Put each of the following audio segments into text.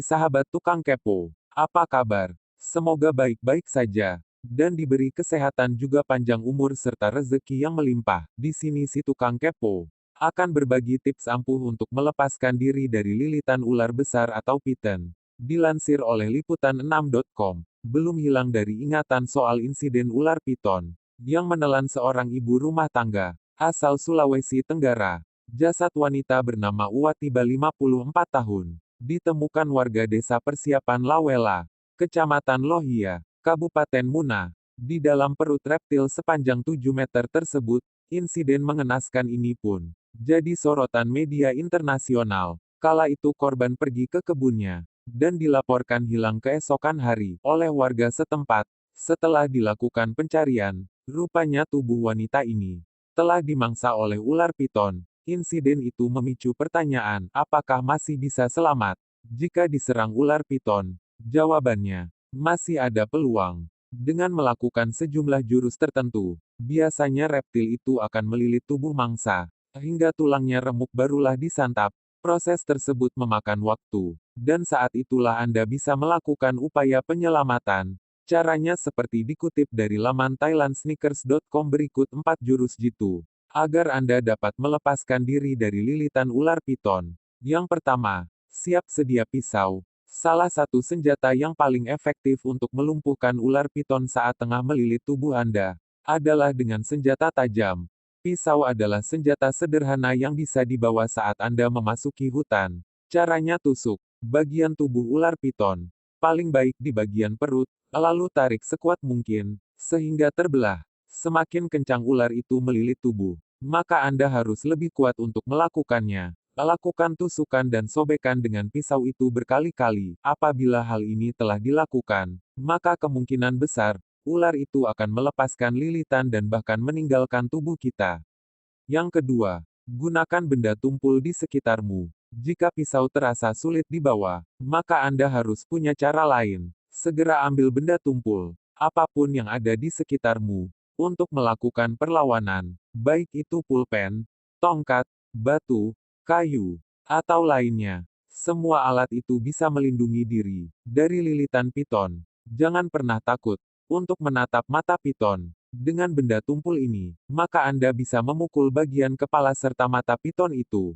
sahabat tukang kepo. Apa kabar? Semoga baik-baik saja. Dan diberi kesehatan juga panjang umur serta rezeki yang melimpah. Di sini si tukang kepo akan berbagi tips ampuh untuk melepaskan diri dari lilitan ular besar atau piten. Dilansir oleh liputan6.com, belum hilang dari ingatan soal insiden ular piton yang menelan seorang ibu rumah tangga asal Sulawesi Tenggara. Jasad wanita bernama Uwatiba 54 tahun ditemukan warga desa Persiapan Lawela, Kecamatan Lohia, Kabupaten Muna. Di dalam perut reptil sepanjang 7 meter tersebut, insiden mengenaskan ini pun jadi sorotan media internasional. Kala itu korban pergi ke kebunnya dan dilaporkan hilang keesokan hari oleh warga setempat. Setelah dilakukan pencarian, rupanya tubuh wanita ini telah dimangsa oleh ular piton. Insiden itu memicu pertanyaan, apakah masih bisa selamat jika diserang ular piton? Jawabannya, masih ada peluang. Dengan melakukan sejumlah jurus tertentu, biasanya reptil itu akan melilit tubuh mangsa, hingga tulangnya remuk barulah disantap. Proses tersebut memakan waktu, dan saat itulah Anda bisa melakukan upaya penyelamatan. Caranya seperti dikutip dari laman thailandsneakers.com berikut 4 jurus jitu agar Anda dapat melepaskan diri dari lilitan ular piton. Yang pertama, siap sedia pisau. Salah satu senjata yang paling efektif untuk melumpuhkan ular piton saat tengah melilit tubuh Anda adalah dengan senjata tajam. Pisau adalah senjata sederhana yang bisa dibawa saat Anda memasuki hutan. Caranya tusuk bagian tubuh ular piton, paling baik di bagian perut, lalu tarik sekuat mungkin, sehingga terbelah. Semakin kencang ular itu melilit tubuh, maka Anda harus lebih kuat untuk melakukannya. Lakukan tusukan dan sobekan dengan pisau itu berkali-kali. Apabila hal ini telah dilakukan, maka kemungkinan besar, ular itu akan melepaskan lilitan dan bahkan meninggalkan tubuh kita. Yang kedua, gunakan benda tumpul di sekitarmu. Jika pisau terasa sulit dibawa, maka Anda harus punya cara lain. Segera ambil benda tumpul, apapun yang ada di sekitarmu, untuk melakukan perlawanan, baik itu pulpen, tongkat, batu, kayu, atau lainnya. Semua alat itu bisa melindungi diri dari lilitan piton. Jangan pernah takut untuk menatap mata piton. Dengan benda tumpul ini, maka Anda bisa memukul bagian kepala serta mata piton itu.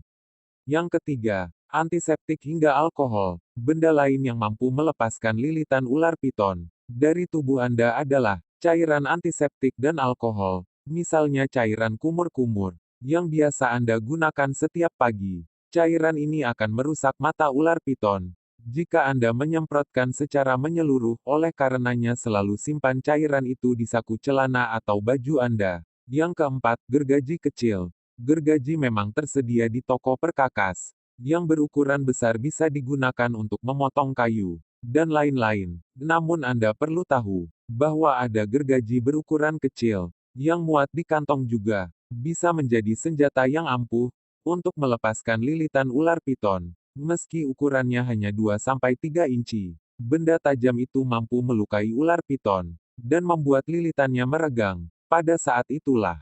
Yang ketiga, antiseptik hingga alkohol. Benda lain yang mampu melepaskan lilitan ular piton dari tubuh Anda adalah cairan antiseptik dan alkohol, misalnya cairan kumur-kumur, yang biasa Anda gunakan setiap pagi. Cairan ini akan merusak mata ular piton jika Anda menyemprotkan secara menyeluruh, oleh karenanya selalu simpan cairan itu di saku celana atau baju Anda. Yang keempat, gergaji kecil. Gergaji memang tersedia di toko perkakas, yang berukuran besar bisa digunakan untuk memotong kayu, dan lain-lain. Namun Anda perlu tahu bahwa ada gergaji berukuran kecil, yang muat di kantong juga, bisa menjadi senjata yang ampuh, untuk melepaskan lilitan ular piton. Meski ukurannya hanya 2-3 inci, benda tajam itu mampu melukai ular piton, dan membuat lilitannya meregang. Pada saat itulah,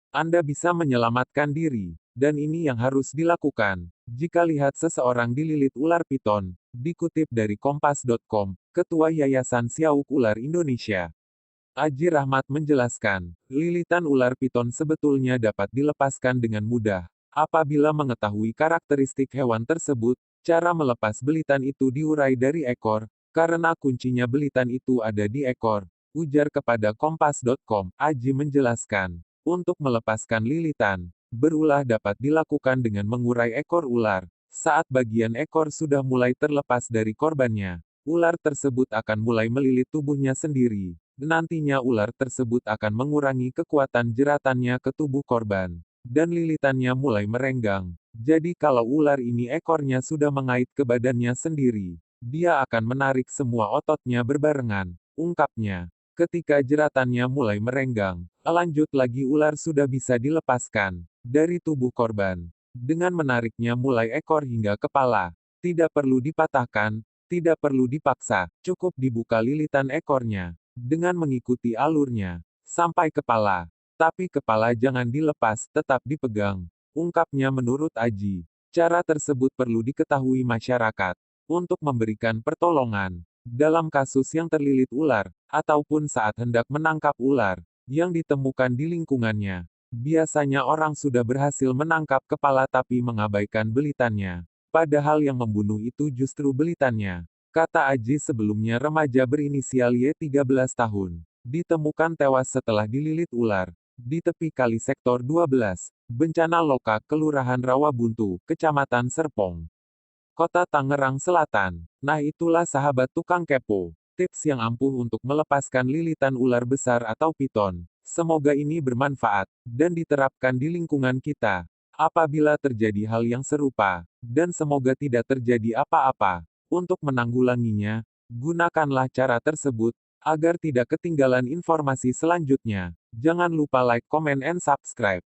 Anda bisa menyelamatkan diri. Dan ini yang harus dilakukan jika lihat seseorang dililit ular piton. Dikutip dari kompas.com, Ketua Yayasan Siauk Ular Indonesia, Aji Rahmat menjelaskan, lilitan ular piton sebetulnya dapat dilepaskan dengan mudah. Apabila mengetahui karakteristik hewan tersebut, cara melepas belitan itu diurai dari ekor, karena kuncinya belitan itu ada di ekor. Ujar kepada kompas.com, Aji menjelaskan, untuk melepaskan lilitan, berulah dapat dilakukan dengan mengurai ekor ular. Saat bagian ekor sudah mulai terlepas dari korbannya, ular tersebut akan mulai melilit tubuhnya sendiri. Nantinya ular tersebut akan mengurangi kekuatan jeratannya ke tubuh korban, dan lilitannya mulai merenggang. Jadi kalau ular ini ekornya sudah mengait ke badannya sendiri, dia akan menarik semua ototnya berbarengan, ungkapnya. Ketika jeratannya mulai merenggang, lanjut lagi ular sudah bisa dilepaskan dari tubuh korban dengan menariknya mulai ekor hingga kepala. Tidak perlu dipatahkan, tidak perlu dipaksa, cukup dibuka lilitan ekornya dengan mengikuti alurnya sampai kepala. Tapi kepala jangan dilepas, tetap dipegang, ungkapnya. Menurut Aji, cara tersebut perlu diketahui masyarakat untuk memberikan pertolongan. Dalam kasus yang terlilit ular, ataupun saat hendak menangkap ular yang ditemukan di lingkungannya, biasanya orang sudah berhasil menangkap kepala tapi mengabaikan belitannya. Padahal yang membunuh itu justru belitannya. Kata Aji sebelumnya remaja berinisial Y 13 tahun. Ditemukan tewas setelah dililit ular. Di tepi kali sektor 12, Bencana Loka Kelurahan Rawabuntu, Kecamatan Serpong, Kota Tangerang Selatan. Nah itulah sahabat tukang kepo. Tips yang ampuh untuk melepaskan lilitan ular besar atau piton. Semoga ini bermanfaat, dan diterapkan di lingkungan kita. Apabila terjadi hal yang serupa, dan semoga tidak terjadi apa-apa. Untuk menanggulanginya, gunakanlah cara tersebut, agar tidak ketinggalan informasi selanjutnya. Jangan lupa like, comment, and subscribe.